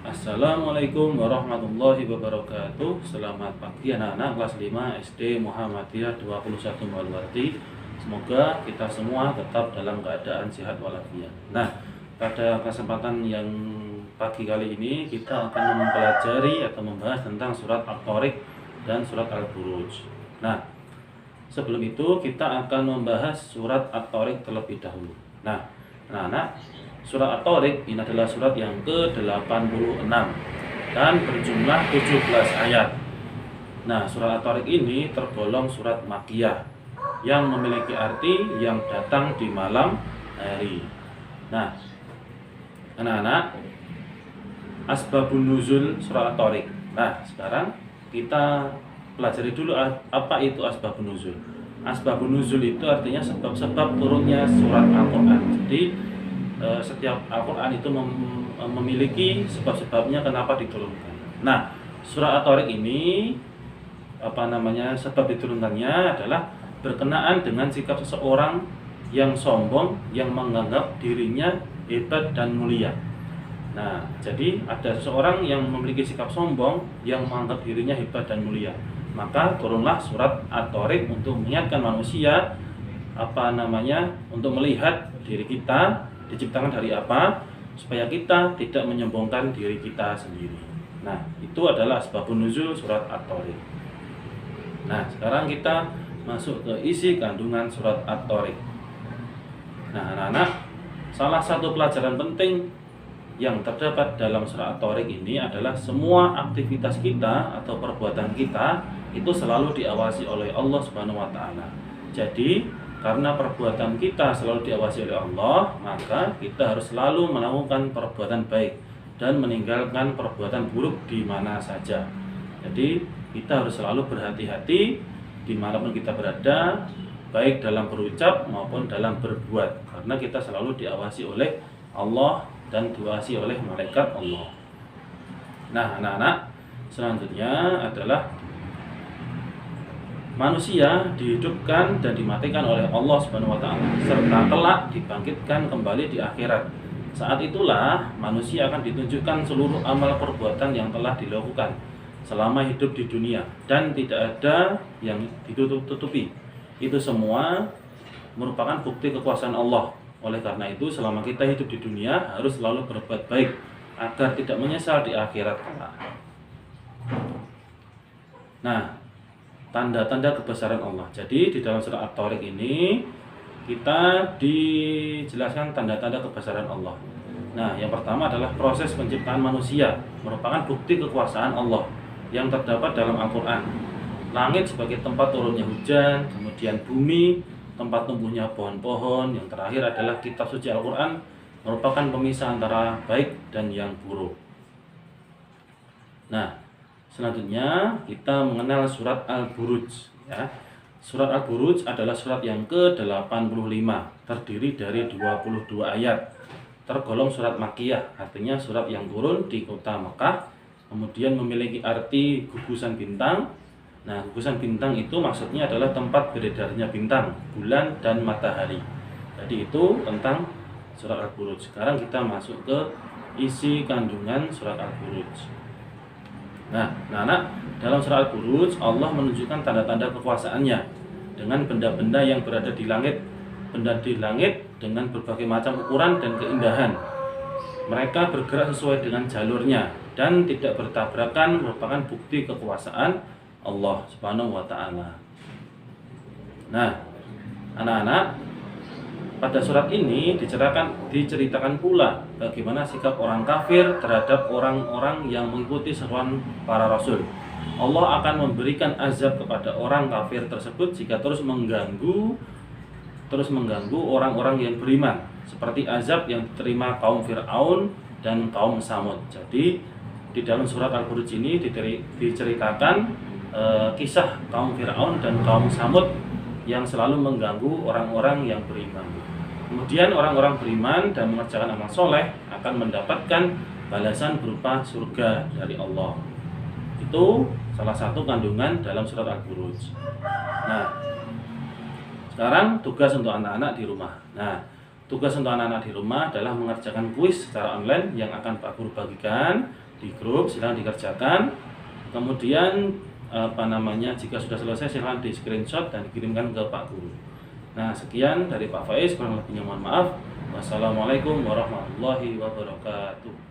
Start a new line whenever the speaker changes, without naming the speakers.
Assalamualaikum warahmatullahi wabarakatuh. Selamat pagi anak-anak kelas 5 SD Muhammadiyah 21 Maluwarti. Semoga kita semua tetap dalam keadaan sehat walafiat. Nah, pada kesempatan yang pagi kali ini kita akan mempelajari atau membahas tentang surat At-Thariq dan surat Al-Buruj. Nah, sebelum itu kita akan membahas surat At-Thariq terlebih dahulu. Nah, anak-anak, surat At-Thariq ini adalah surat yang ke-86 dan berjumlah 17 ayat. Nah, surat At-Thariq ini tergolong surat Makkiyah yang memiliki arti yang datang di malam hari. Nah, anak-anak, asbabun nuzul surat At-Thariq. Nah, sekarang kita pelajari dulu apa itu asbabun nuzul. Asbabun nuzul itu artinya sebab-sebab turunnya surat Al-Qur'an. Jadi setiap Al-Quran itu memiliki sebab-sebabnya kenapa diturunkan. Nah, surat At-Thariq ini sebab diturunkannya adalah berkenaan dengan sikap seseorang yang sombong, yang menganggap dirinya hebat dan mulia. Nah, jadi ada seseorang yang memiliki sikap sombong, yang menganggap dirinya hebat dan mulia. Maka turunlah surat At-Thariq untuk mengingatkan manusia untuk melihat diri kita diciptakan dari apa, supaya kita tidak menyombongkan diri kita sendiri. Nah, itu adalah asbabun nuzul surat At-Thariq. Nah, sekarang kita masuk ke isi kandungan surat At-Thariq. Nah, anak-anak, salah satu pelajaran penting yang terdapat dalam surat At-Thariq ini adalah semua aktivitas kita atau perbuatan kita itu selalu diawasi oleh Allah Subhanahu wa taala. Jadi, karena perbuatan kita selalu diawasi oleh Allah, maka kita harus selalu melakukan perbuatan baik dan meninggalkan perbuatan buruk di mana saja. Jadi kita harus selalu berhati-hati dimanapun kita berada, baik dalam berucap maupun dalam berbuat, karena kita selalu diawasi oleh Allah dan diawasi oleh malaikat Allah. Nah, anak-anak, selanjutnya adalah manusia dihidupkan dan dimatikan oleh Allah Subhanahu wa taala serta kelak dibangkitkan kembali di akhirat. Saat itulah manusia akan ditunjukkan seluruh amal perbuatan yang telah dilakukan selama hidup di dunia dan tidak ada yang ditutup-tutupi. Itu semua merupakan bukti kekuasaan Allah. Oleh karena itu, selama kita hidup di dunia harus selalu berbuat baik agar tidak menyesal di akhirat kelak. Nah, tanda-tanda kebesaran Allah. Jadi di dalam surat At-Thariq ini kita dijelaskan tanda-tanda kebesaran Allah. Nah, yang pertama adalah proses penciptaan manusia, merupakan bukti kekuasaan Allah yang terdapat dalam Al-Quran. Langit sebagai tempat turunnya hujan, kemudian bumi tempat tumbuhnya pohon-pohon, yang terakhir adalah kitab suci Al-Quran merupakan pemisah antara baik dan yang buruk. Nah, selanjutnya kita mengenal surat Al-Buruj ya. Surat Al-Buruj adalah surat yang ke-85, terdiri dari 22 ayat. Tergolong surat Makkiyah, artinya surat yang turun di kota Mekah, kemudian memiliki arti gugusan bintang. Nah, gugusan bintang itu maksudnya adalah tempat beredarnya bintang, bulan dan matahari. Jadi itu tentang surat Al-Buruj. Sekarang kita masuk ke isi kandungan surat Al-Buruj. Nah, anak, dalam surat Al-Buruj Allah menunjukkan tanda-tanda kekuasaannya dengan benda-benda yang berada di langit. Benda di langit dengan berbagai macam ukuran dan keindahan. Mereka bergerak sesuai dengan jalurnya dan tidak bertabrakan, merupakan bukti kekuasaan Allah Subhanahu wa taala. Nah, anak-anak, pada surat ini diceritakan pula bagaimana sikap orang kafir terhadap orang-orang yang mengikuti seruan para rasul. Allah akan memberikan azab kepada orang kafir tersebut jika terus mengganggu orang-orang yang beriman, seperti azab yang diterima kaum Fir'aun dan kaum Samud. Jadi di dalam surat Al-Buruj ini diceritakan kisah kaum Fir'aun dan kaum Samud yang selalu mengganggu orang-orang yang beriman. Kemudian orang-orang beriman dan mengerjakan amal soleh akan mendapatkan balasan berupa surga dari Allah. Itu salah satu kandungan dalam surat Al-Buruj. Nah, sekarang tugas untuk anak-anak di rumah. Nah, tugas untuk anak-anak di rumah adalah mengerjakan kuis secara online yang akan Pak Guru bagikan di grup, silahkan dikerjakan. Kemudian jika sudah selesai silahkan di screenshot dan dikirimkan ke Pak Guru. Nah, sekian dari Pak Faiz, kurang lebihnya mohon maaf. Wassalamualaikum warahmatullahi wabarakatuh.